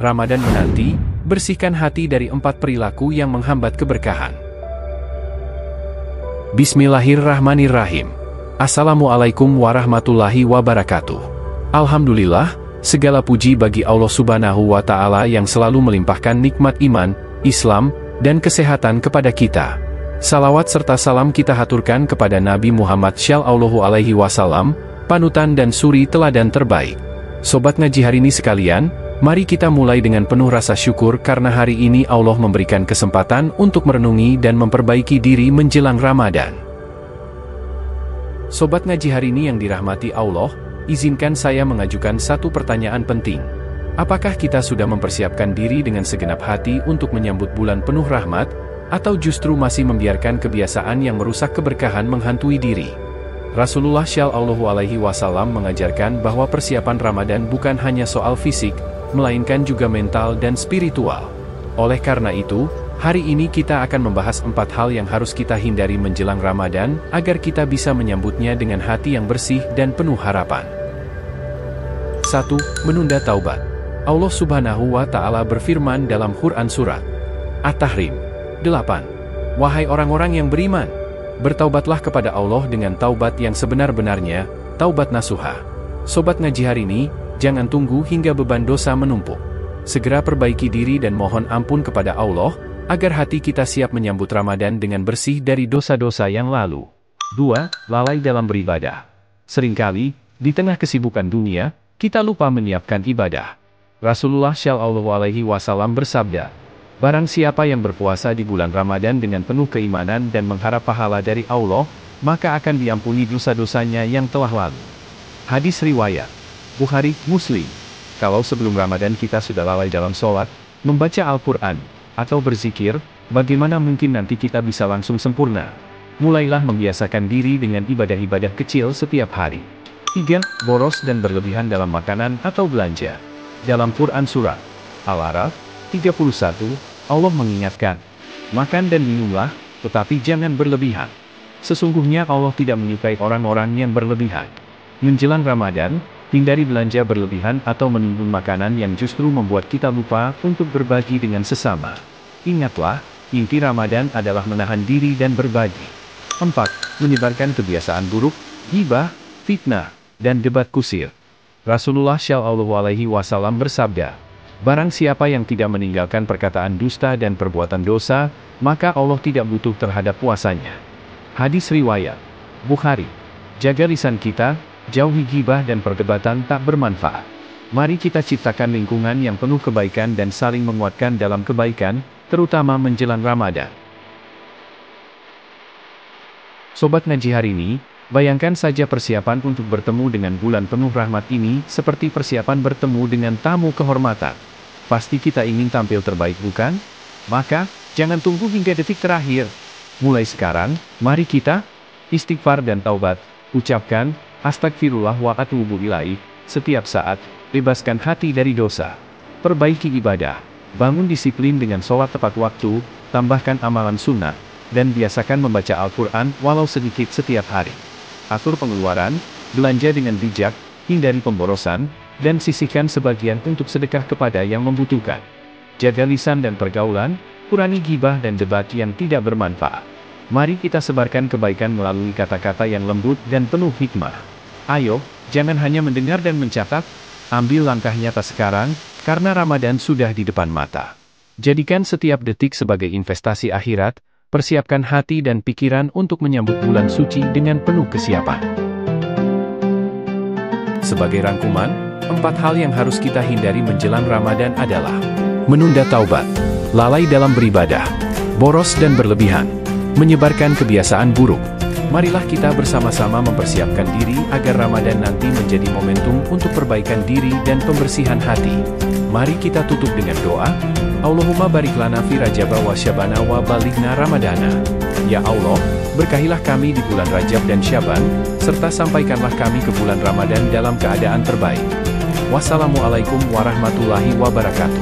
Ramadan menanti, bersihkan hati dari 4 perilaku yang menghambat keberkahan. Bismillahirrahmanirrahim. Assalamualaikum warahmatullahi wabarakatuh. Alhamdulillah, segala puji bagi Allah Subhanahu wa Ta'ala yang selalu melimpahkan nikmat iman, Islam, dan kesehatan kepada kita. Salawat serta salam kita haturkan kepada Nabi Muhammad Shallallahu Alaihi Wasallam, panutan dan suri teladan terbaik. Sobat ngaji hari ini sekalian, mari kita mulai dengan penuh rasa syukur karena hari ini Allah memberikan kesempatan untuk merenungi dan memperbaiki diri menjelang Ramadan. Sobat ngaji hari ini yang dirahmati Allah, izinkan saya mengajukan satu pertanyaan penting. Apakah kita sudah mempersiapkan diri dengan segenap hati untuk menyambut bulan penuh rahmat, atau justru masih membiarkan kebiasaan yang merusak keberkahan menghantui diri? Rasulullah Shallallahu Alaihi Wasallam mengajarkan bahwa persiapan Ramadan bukan hanya soal fisik, melainkan juga mental dan spiritual. Oleh karena itu, hari ini kita akan membahas 4 hal yang harus kita hindari menjelang Ramadan, agar kita bisa menyambutnya dengan hati yang bersih dan penuh harapan. 1. Menunda taubat. Allah Subhanahu wa Ta'ala berfirman dalam Quran Surat At-Tahrim 8. Wahai orang-orang yang beriman, bertaubatlah kepada Allah dengan taubat yang sebenar-benarnya, taubat nasuha. Sobat ngaji hari ini, jangan tunggu hingga beban dosa menumpuk. Segera perbaiki diri dan mohon ampun kepada Allah, agar hati kita siap menyambut Ramadan dengan bersih dari dosa-dosa yang lalu. 2. Lalai dalam beribadah. Seringkali, di tengah kesibukan dunia, kita lupa menyiapkan ibadah. Rasulullah Shallallahu Alaihi Wasallam bersabda, barang siapa yang berpuasa di bulan Ramadan dengan penuh keimanan dan mengharap pahala dari Allah, maka akan diampuni dosa-dosanya yang telah lalu. Hadis riwayat Bukhari, Muslim. Kalau sebelum Ramadan kita sudah lalai dalam sholat, membaca Al-Quran, atau berzikir, bagaimana mungkin nanti kita bisa langsung sempurna? Mulailah membiasakan diri dengan ibadah-ibadah kecil setiap hari. 3. Boros dan berlebihan dalam makanan atau belanja. Dalam Quran Surat Al-A'raf 31, Allah mengingatkan, makan dan minumlah, tetapi jangan berlebihan. Sesungguhnya Allah tidak menyukai orang-orang yang berlebihan. Menjelang Ramadan, hindari belanja berlebihan atau menimbun makanan yang justru membuat kita lupa untuk berbagi dengan sesama. Ingatlah, inti Ramadan adalah menahan diri dan berbagi. 4. Menyebarkan kebiasaan buruk, ghibah, fitnah, dan debat kusir. Rasulullah Shallallahu Alaihi Wasallam bersabda, barang siapa yang tidak meninggalkan perkataan dusta dan perbuatan dosa, maka Allah tidak butuh terhadap puasanya. Hadis riwayat Bukhari. Jaga lisan kita, jauhi ghibah dan perdebatan tak bermanfaat. Mari kita ciptakan lingkungan yang penuh kebaikan dan saling menguatkan dalam kebaikan, terutama menjelang Ramadan. Sobat ngaji hari ini, bayangkan saja persiapan untuk bertemu dengan bulan penuh rahmat ini seperti persiapan bertemu dengan tamu kehormatan. Pasti kita ingin tampil terbaik, bukan? Maka, jangan tunggu hingga detik terakhir. Mulai sekarang, mari kita istighfar dan taubat. Ucapkan, astagfirullah wa atubu ilaih, setiap saat, bebaskan hati dari dosa. Perbaiki ibadah, bangun disiplin dengan sholat tepat waktu, tambahkan amalan sunnah, dan biasakan membaca Al-Quran walau sedikit setiap hari. Atur pengeluaran, belanja dengan bijak, hindari pemborosan, dan sisihkan sebagian untuk sedekah kepada yang membutuhkan. Jaga lisan dan pergaulan, kurangi ghibah dan debat yang tidak bermanfaat. Mari kita sebarkan kebaikan melalui kata-kata yang lembut dan penuh hikmah. Ayo, jangan hanya mendengar dan mencatat, ambil langkah nyata sekarang, karena Ramadan sudah di depan mata. Jadikan setiap detik sebagai investasi akhirat, persiapkan hati dan pikiran untuk menyambut bulan suci dengan penuh kesiapan. Sebagai rangkuman, 4 hal yang harus kita hindari menjelang Ramadan adalah menunda taubat, lalai dalam beribadah, boros dan berlebihan, menyebarkan kebiasaan buruk. Marilah kita bersama-sama mempersiapkan diri agar Ramadan nanti menjadi momentum untuk perbaikan diri dan pembersihan hati. Mari kita tutup dengan doa. Allahumma barik lana fi Rajaba wa Syabana wa balighna Ramadana. Ya Allah, berkahilah kami di bulan Rajab dan Syaban, serta sampaikanlah kami ke bulan Ramadan dalam keadaan terbaik. Wassalamualaikum warahmatullahi wabarakatuh.